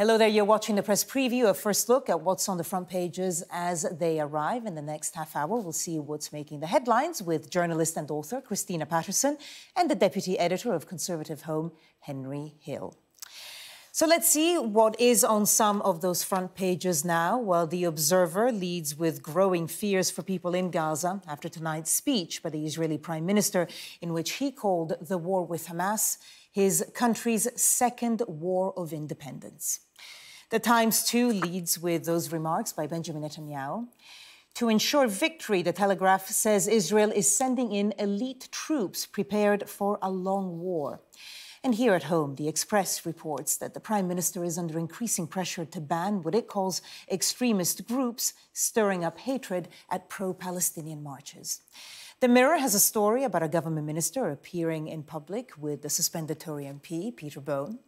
Hello there, you're watching the press preview, a first look at what's on the front pages as they arrive. In the next half hour, we'll see what's making the headlines with journalist and author Christina Patterson and the deputy editor of Conservative Home, Henry Hill. So let's see what is on some of those front pages now. Well, The Observer leads with growing fears for people in Gaza after tonight's speech by the Israeli Prime Minister, in which he called the war with Hamas his country's second war of independence. The Times, too, leads with those remarks by Benjamin Netanyahu. To ensure victory, the Telegraph says Israel is sending in elite troops prepared for a long war. And here at home, The Express reports that the Prime Minister is under increasing pressure to ban what it calls extremist groups stirring up hatred at pro-Palestinian marches. The Mirror has a story about a government minister appearing in public with the suspended Tory MP, Peter Bone.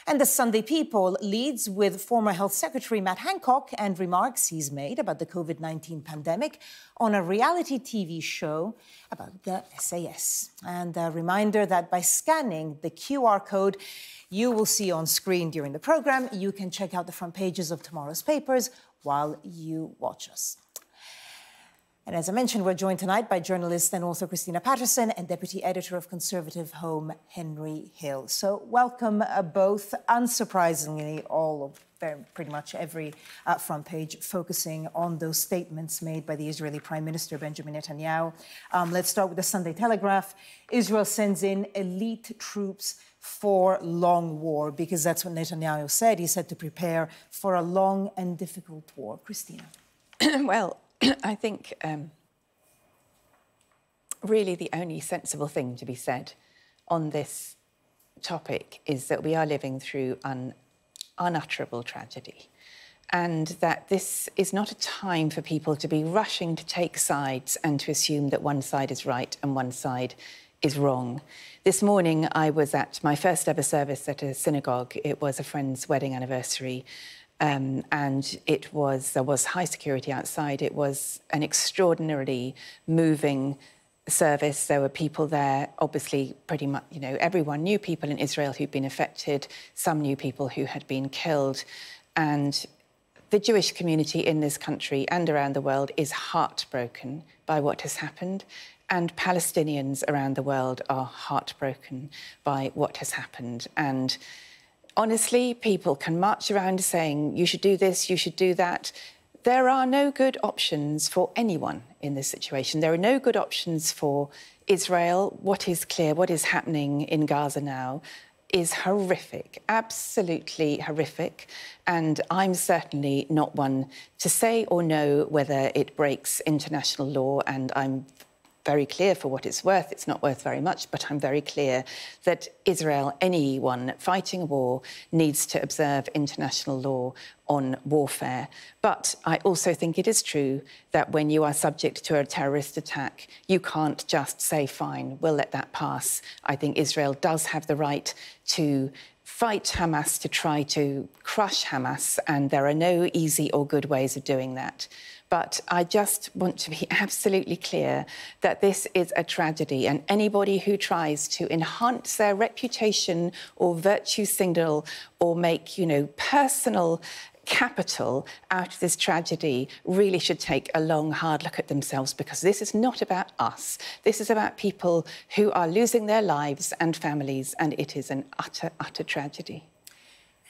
And the Sunday People leads with former Health Secretary Matt Hancock and remarks he's made about the COVID-19 pandemic on a reality TV show about the SAS. And a reminder that by scanning the QR code you will see on screen during the programme, you can check out the front pages of tomorrow's papers while you watch us. And as I mentioned, we're joined tonight by journalist and author Christina Patterson and deputy editor of Conservative Home, Henry Hill. So welcome both. Unsurprisingly, all of pretty much every front page focusing on those statements made by the Israeli Prime Minister, Benjamin Netanyahu. Let's start with the Sunday Telegraph. Israel sends in elite troops for long war, because that's what Netanyahu said. He said to prepare for a long and difficult war. Christina. Well, I think really the only sensible thing to be said on this topic is that we are living through an unutterable tragedy, and that this is not a time for people to be rushing to take sides and to assume that one side is right and one side is wrong. This morning I was at my first ever service at a synagogue. It was a friend's wedding anniversary. And there was high security outside. It was an extraordinarily moving service. There were people there, obviously, pretty much, everyone knew people in Israel who'd been affected. Some knew people who had been killed. And the Jewish community in this country and around the world is heartbroken by what has happened. And Palestinians around the world are heartbroken by what has happened. And honestly, people can march around saying, you should do this, you should do that. There are no good options for anyone in this situation. There are no good options for Israel. What is clear, what is happening in Gaza now is horrific, absolutely horrific. And I'm certainly not one to say or know whether it breaks international law, and I'm very clear for what it's worth. It's not worth very much, but I'm very clear that Israel, anyone fighting a war, needs to observe international law on warfare. But I also think it is true that when you are subject to a terrorist attack, you can't just say, fine, we'll let that pass. I think Israel does have the right to fight Hamas, to try to crush Hamas, and there are no easy or good ways of doing that. But I just want to be absolutely clear that this is a tragedy, and anybody who tries to enhance their reputation or virtue signal or make, personal capital out of this tragedy really should take a long, hard look at themselves, because this is not about us. This is about people who are losing their lives and families, and it is an utter, utter tragedy.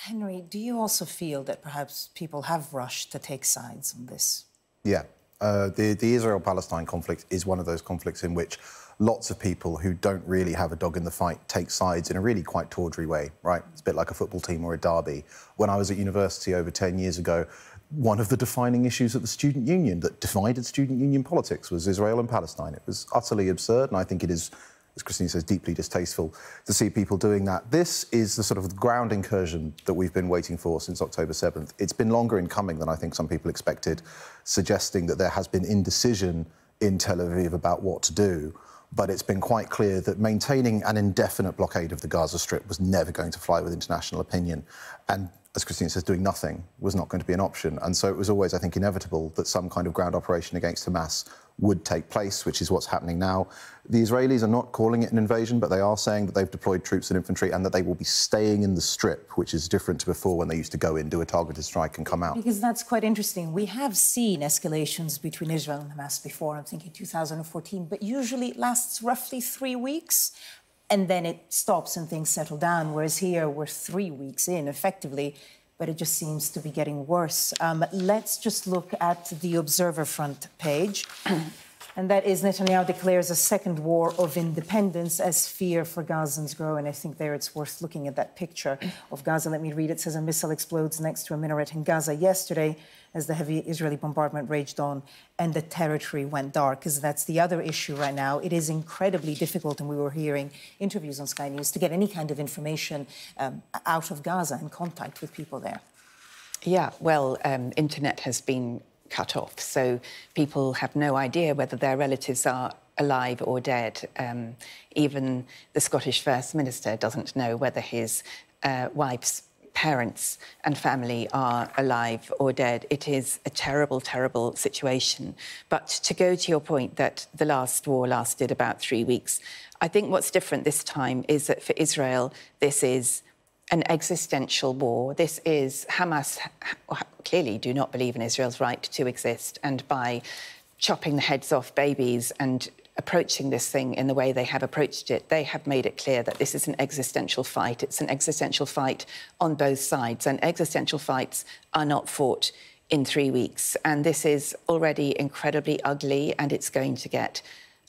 Henry, do you also feel that perhaps people have rushed to take sides on this? Yeah. The Israel-Palestine conflict is one of those conflicts in which lots of people who don't really have a dog in the fight take sides in a really quite tawdry way, right? It's a bit like a football team or a derby. When I was at university over 10 years ago, one of the defining issues at the student union that divided student union politics was Israel and Palestine. It was utterly absurd, and I think it is, as Christine says, deeply distasteful to see people doing that. This is the sort of ground incursion that we've been waiting for since October 7th. It's been longer in coming than I think some people expected, suggesting that there has been indecision in Tel Aviv about what to do. But it's been quite clear that maintaining an indefinite blockade of the Gaza Strip was never going to fly with international opinion. And as Christine says, doing nothing was not going to be an option. And so it was always, I think, inevitable that some kind of ground operation against Hamas would take place, which is what's happening now. The Israelis are not calling it an invasion, but they are saying that they've deployed troops and infantry and that they will be staying in the Strip, which is different to before when they used to go in, do a targeted strike and come out. Because that's quite interesting. We have seen escalations between Israel and Hamas before, I'm thinking 2014, but usually it lasts roughly 3 weeks and then it stops and things settle down, whereas here we're 3 weeks in, effectively, but it just seems to be getting worse. Let's just look at the Observer front page. And that is Netanyahu declares a second war of independence as fear for Gazans grow. And I think there it's worth looking at that picture of Gaza. Let me read it. It says a missile explodes next to a minaret in Gaza yesterday as the heavy Israeli bombardment raged on and the territory went dark, because that's the other issue right now. It is incredibly difficult, and we were hearing interviews on Sky News, to get any kind of information out of Gaza and contact with people there. Yeah, well, internet has been cut off, so people have no idea whether their relatives are alive or dead. Even the Scottish First Minister doesn't know whether his wife's parents and family are alive or dead. It is a terrible, terrible situation. But to go to your point that the last war lasted about 3 weeks, I think what's different this time is that for Israel, this is an existential war. This is Hamas clearly do not believe in Israel's right to exist, and by chopping the heads off babies and approaching this thing in the way they have approached it, they have made it clear that this is an existential fight. It's an existential fight on both sides, and existential fights are not fought in 3 weeks. And this is already incredibly ugly, and it's going to get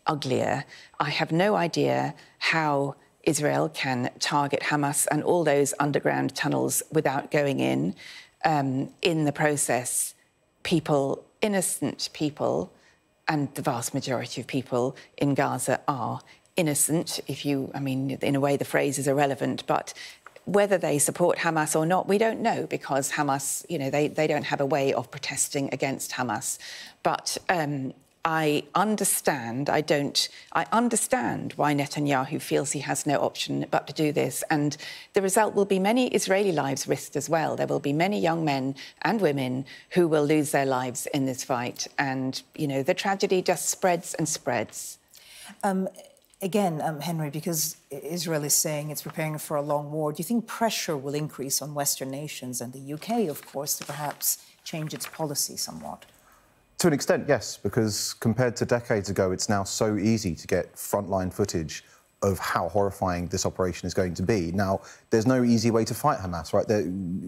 uglier. I have no idea how Israel can target Hamas and all those underground tunnels without going in. In the process, people, innocent people, and the vast majority of people in Gaza are innocent. I mean, in a way, the phrase is irrelevant, but whether they support Hamas or not, we don't know, because Hamas, they don't have a way of protesting against Hamas. But I understand why Netanyahu feels he has no option but to do this. And the result will be many Israeli lives risked as well. There will be many young men and women who will lose their lives in this fight. And, the tragedy just spreads and spreads. Again, Henry, because Israel is saying it's preparing for a long war, do you think pressure will increase on Western nations and the UK, of course, to perhaps change its policy somewhat? To an extent, yes, because compared to decades ago, it's now so easy to get frontline footage of how horrifying this operation is going to be. Now, there's no easy way to fight Hamas, right?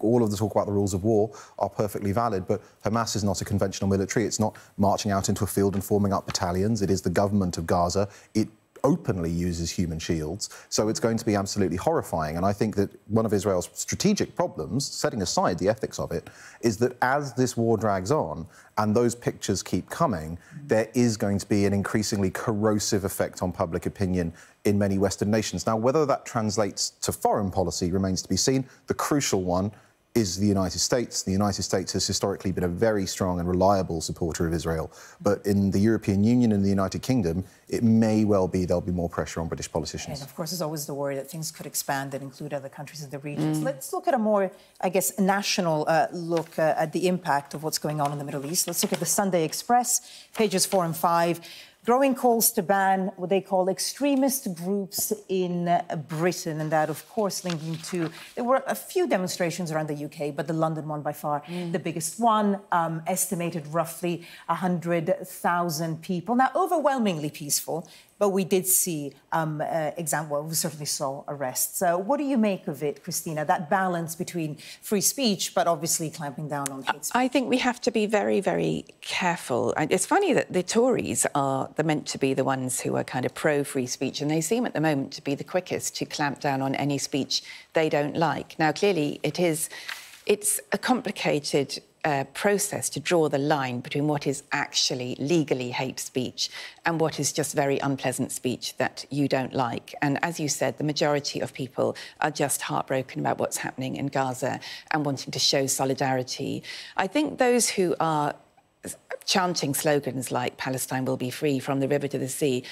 All of the talk about the rules of war are perfectly valid, but Hamas is not a conventional military. It's not marching out into a field and forming up battalions. It is the government of Gaza. It openly uses human shields, so it's going to be absolutely horrifying. And I think that one of Israel's strategic problems, setting aside the ethics of it, is that as this war drags on and those pictures keep coming, there is going to be an increasingly corrosive effect on public opinion in many Western nations. Now, whether that translates to foreign policy remains to be seen. The crucial one is the United States. The United States has historically been a very strong and reliable supporter of Israel. But in the European Union and the United Kingdom, it may well be there'll be more pressure on British politicians. And of course, there's always the worry that things could expand and include other countries in the region. Let's look at a more, I guess, national look at the impact of what's going on in the Middle East. Let's look at the Sunday Express, pages 4 and 5. Growing calls to ban what they call extremist groups in Britain, and that, of course, linking to... There were a few demonstrations around the UK, but the London one by far the biggest one, estimated roughly 100,000 people. Now, overwhelmingly peaceful, but we did see we certainly saw arrests. What do you make of it, Christina, that balance between free speech, but obviously clamping down on hate speech? I think we have to be very, very careful. And it's funny that the Tories are meant to be the ones who are kind of pro-free speech, and they seem at the moment to be the quickest to clamp down on any speech they don't like. Now, clearly, it's a complicated process to draw the line between what is actually legally hate speech and what is just very unpleasant speech that you don't like. And as you said, the majority of people are just heartbroken about what's happening in Gaza and wanting to show solidarity. I think those who are chanting slogans like Palestine will be free from the river to the sea,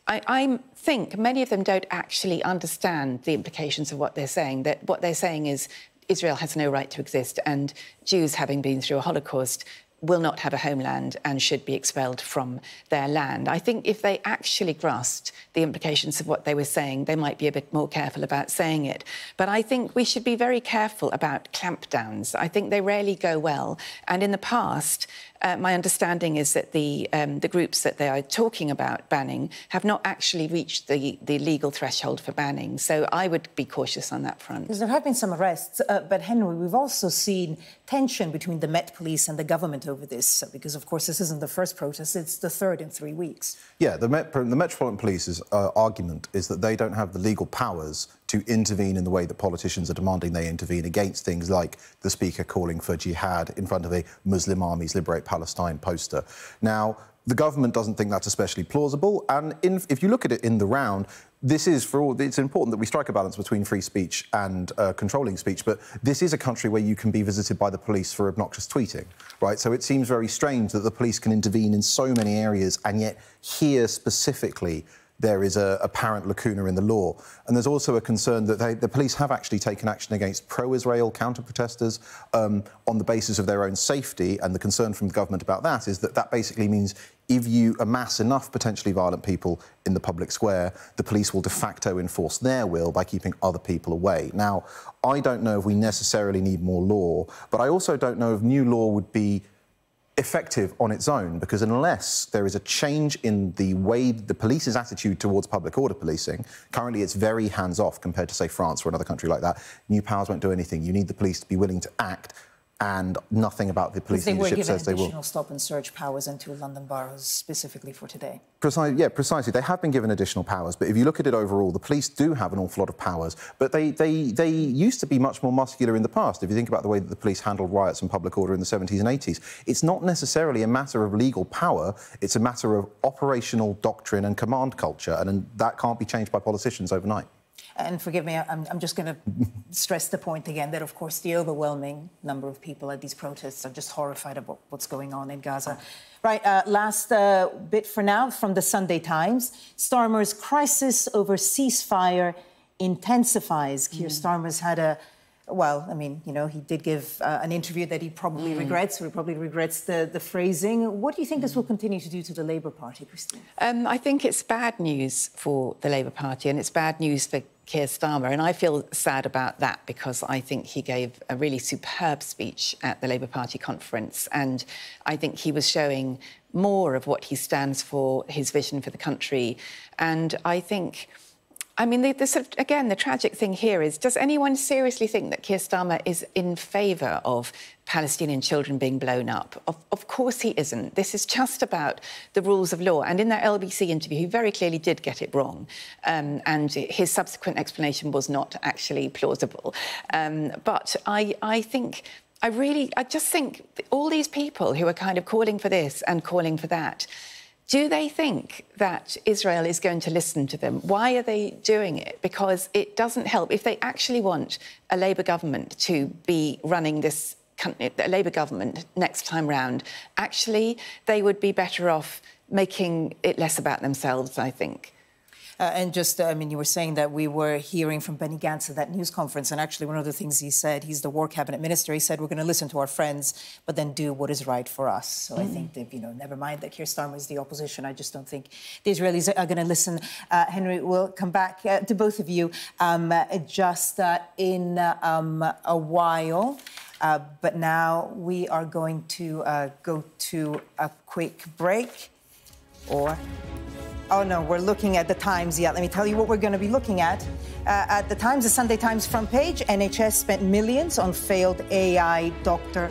I think many of them don't actually understand the implications of what they're saying, that what they're saying is Israel has no right to exist, and Jews, having been through a Holocaust, will not have a homeland and should be expelled from their land. I think if they actually grasped the implications of what they were saying, they might be a bit more careful about saying it. But I think we should be very careful about clampdowns. I think they rarely go well. And in the past, my understanding is that the groups that they are talking about banning have not actually reached the legal threshold for banning. So I would be cautious on that front. Because there have been some arrests, but Henry, we've also seen tension between the Met Police and the government over this, because, of course, this isn't the first protest, it's the third in 3 weeks. Yeah, the Metropolitan Police's argument is that they don't have the legal powers to intervene in the way that politicians are demanding they intervene against things like the Speaker calling for jihad in front of a Muslim Armies Liberate Palestine poster. Now, the government doesn't think that's especially plausible, and if you look at it in the round, it's important that we strike a balance between free speech and controlling speech, but this is a country where you can be visited by the police for obnoxious tweeting, right? So it seems very strange that the police can intervene in so many areas, and yet here specifically there is an apparent lacuna in the law. And there's also a concern that the police have actually taken action against pro-Israel counter-protesters on the basis of their own safety, and the concern from the government about that is that that basically means if you amass enough potentially violent people in the public square, the police will de facto enforce their will by keeping other people away. Now, I don't know if we necessarily need more law, but I also don't know if new law would be effective on its own, because unless there is a change in the way the police's attitude towards public order policing, currently it's very hands-off compared to, say, France or another country like that. New powers won't do anything. You need the police to be willing to act, and nothing about the police leadership says they will. They were given additional stop-and-search powers into London boroughs specifically for today. Precisely. They have been given additional powers, but if you look at it overall, the police do have an awful lot of powers, but they used to be much more muscular in the past. If you think about the way that the police handled riots and public order in the 70s and 80s, it's not necessarily a matter of legal power, it's a matter of operational doctrine and command culture, and that can't be changed by politicians overnight. And forgive me, I'm just going to stress the point again that, of course, the overwhelming number of people at these protests are just horrified about what's going on in Gaza. Right, last bit for now from the Sunday Times. Starmer's crisis over ceasefire intensifies. Keir Starmer's had well, I mean, you know, he did give an interview that he probably regrets, or he probably regrets the phrasing. What do you think this will continue to do to the Labour Party, Christine? I think it's bad news for the Labour Party, and it's bad news for Keir Starmer, and I feel sad about that because I think he gave a really superb speech at the Labour Party conference, and I think he was showing more of what he stands for, his vision for the country. And I think, I mean, again, the tragic thing here is, does anyone seriously think that Keir Starmer is in favour of Palestinian children being blown up? Of course he isn't. This is just about the rules of law. And in that LBC interview, he very clearly did get it wrong. And his subsequent explanation was not actually plausible. But I just think all these people who are kind of calling for this and calling for that, do they think that Israel is going to listen to them? Why are they doing it? Because it doesn't help. If they actually want a Labour government to be running this country, a Labour government next time round, actually, they would be better off making it less about themselves, I think. And just, I mean, you were saying that we were hearing from Benny Gantz at that news conference, and actually one of the things he said, he's the War Cabinet Minister, he said, we're going to listen to our friends, but then do what is right for us. So I think that, you know, never mind that Keir Starmer is the opposition, I just don't think the Israelis are going to listen. Henry, we'll come back to both of you just in a while. But now we are going to go to a quick break, or... Oh, no, we're looking at the Times. Yeah, let me tell you what we're going to be looking at. At the Times, the Sunday Times front page, NHS spent millions on failed AI doctor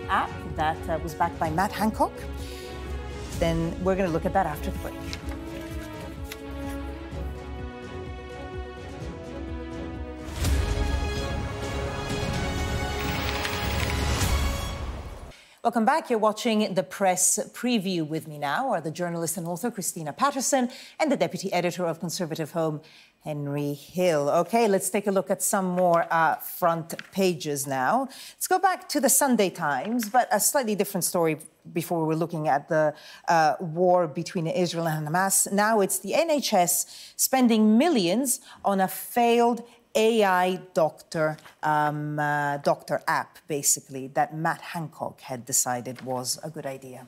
app. That was backed by Matt Hancock. Then we're going to look at that after the break. Welcome back. You're watching the press preview. With me now are the journalist and author Christina Patterson and the deputy editor of Conservative Home, Henry Hill. OK, let's take a look at some more front pages now. Let's go back to the Sunday Times, but a slightly different story before we were looking at the war between Israel and Hamas. Now it's the NHS spending millions on a failed AI doctor app, basically, that Matt Hancock had decided was a good idea.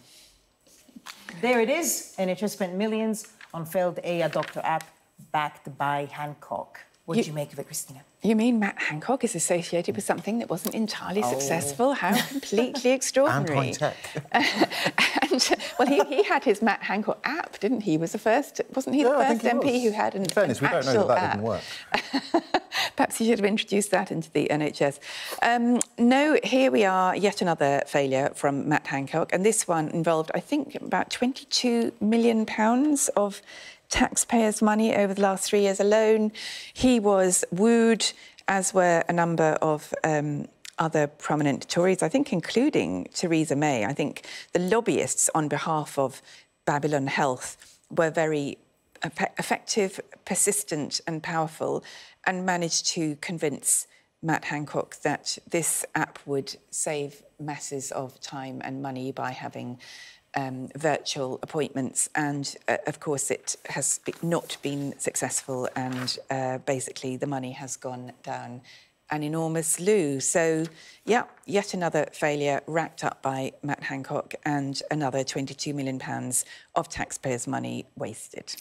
There it is. NHS spent millions on failed AI doctor app backed by Hancock. What did you make of it, Christina? You mean Matt Hancock is associated with something that wasn't entirely successful? How completely extraordinary. And And, well, he had his Matt Hancock app, didn't he? Wasn't he the first MP who had an In fairness, we don't know that didn't work. Perhaps he should have introduced that into the NHS. No, here we are, yet another failure from Matt Hancock, and this one involved, I think, about £22 million of taxpayers' money over the last 3 years alone. He was wooed, as were a number of other prominent Tories, I think including Theresa May. I think the lobbyists on behalf of Babylon Health were very effective, persistent and powerful, and managed to convince Matt Hancock that this app would save masses of time and money by having virtual appointments. And, of course, it has not been successful, and basically the money has gone down an enormous loo. So, yeah, yet another failure racked up by Matt Hancock and another £22 million of taxpayers' money wasted.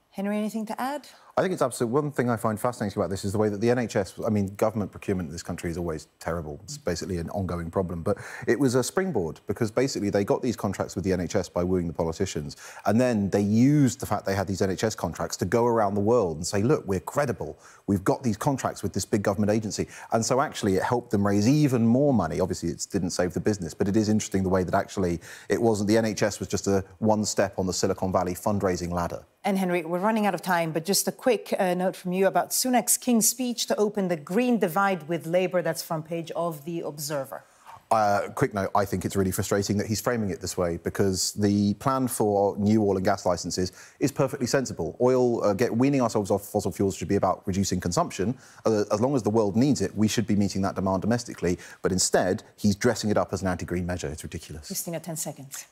Henry, anything to add? I think it's absolutely... One thing I find fascinating about this is the way that the NHS... I mean, government procurement in this country is always terrible. It's basically an ongoing problem. But it was a springboard, because basically they got these contracts with the NHS by wooing the politicians, and then they used the fact they had these NHS contracts to go around the world and say, look, we're credible. We've got these contracts with this big government agency. And so actually it helped them raise even more money. Obviously, it didn't save the business, but it is interesting the way that actually it wasn't... The NHS was just a one step on the Silicon Valley fundraising ladder. And Henry, we're running out of time, but just a quick note from you about Sunak's King's speech to open the green divide with Labour. That's front page of The Observer. Quick note, I think it's really frustrating that he's framing it this way, because the plan for new oil and gas licences is perfectly sensible. Weaning ourselves off fossil fuels should be about reducing consumption. As long as the world needs it, we should be meeting that demand domestically. But instead, he's dressing it up as an anti-green measure. It's ridiculous. Christina, 10 seconds.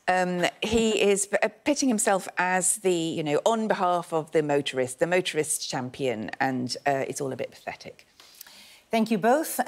He is pitching himself as the, on behalf of the motorist champion, and it's all a bit pathetic. Thank you both.